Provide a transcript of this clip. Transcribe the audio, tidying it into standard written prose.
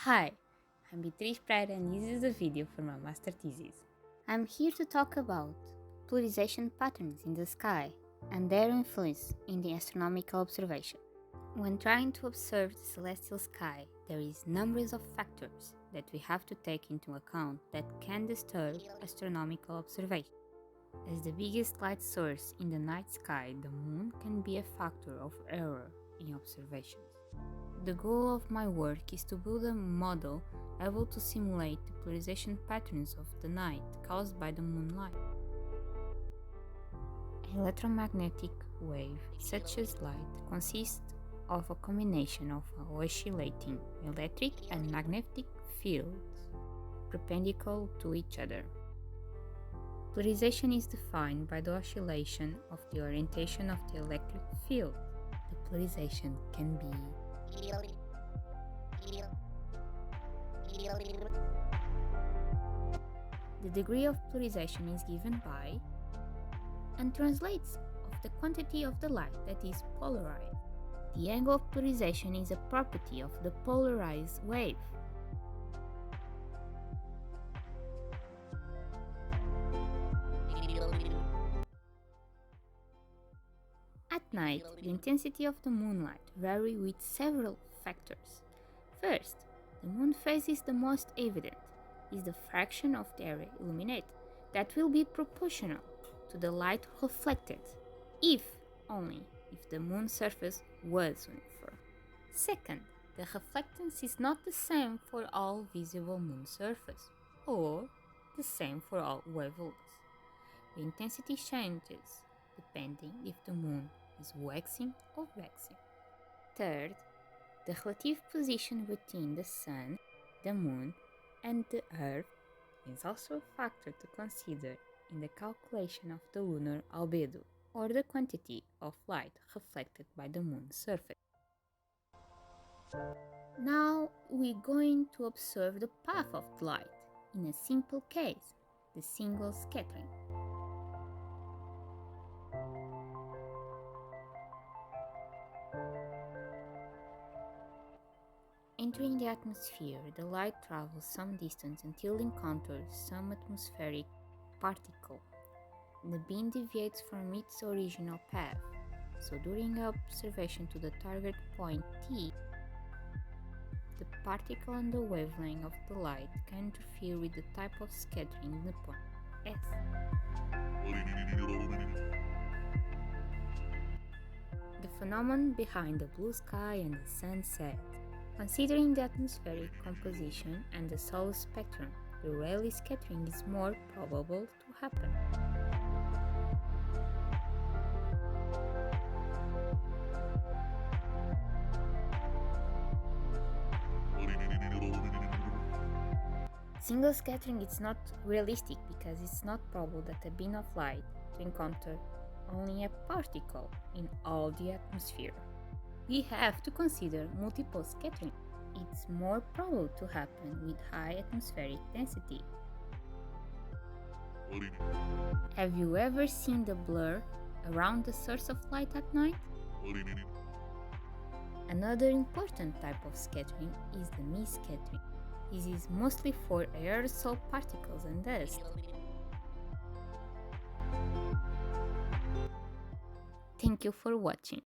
Hi, I'm Beatriz Pereira and this is a video for my master thesis. I'm here to talk about polarization patterns in the sky and their influence in the astronomical observation. When trying to observe the celestial sky, there is numbers of factors that we have to take into account that can disturb astronomical observation. As the biggest light source in the night sky, the moon can be a factor of error in observations. The goal of my work is to build a model able to simulate the polarization patterns of the night caused by the moonlight. An electromagnetic wave, such as light, consists of a combination of oscillating electric and magnetic fields perpendicular to each other. Polarization is defined by the oscillation of the orientation of the electric field. The polarization can be the degree of polarization is given by and translates of the quantity of the light that is polarized. The angle of polarization is a property of the polarized wave. At night, the intensity of the moonlight varies with several factors. First, the moon phase is the most evident, is the fraction of the area illuminated that will be proportional to the light reflected, only if the moon surface was uniform. Second, the reflectance is not the same for all visible moon surface, or the same for all wavelengths. The intensity changes depending if the moon is waxing or waxing. Third, the relative position between the Sun, the Moon, and the Earth is also a factor to consider in the calculation of the lunar albedo, or the quantity of light reflected by the Moon's surface. Now we're going to observe the path of the light in a simple case, the single scattering. Entering the atmosphere, the light travels some distance until it encounters some atmospheric particle. The beam deviates from its original path, so during observation to the target point T, the particle and the wavelength of the light can interfere with the type of scattering in the point S. The phenomenon behind the blue sky and the sunset. Considering the atmospheric composition and the solar spectrum, the Rayleigh scattering is more probable to happen. Single scattering is not realistic because it's not probable that a beam of light to encounter only a particle in all the atmosphere. We have to consider multiple scattering. It's more probable to happen with high atmospheric density. Have you ever seen the blur around the source of light at night? Another important type of scattering is the mist scattering. This is mostly for aerosol particles and dust. Thank you for watching.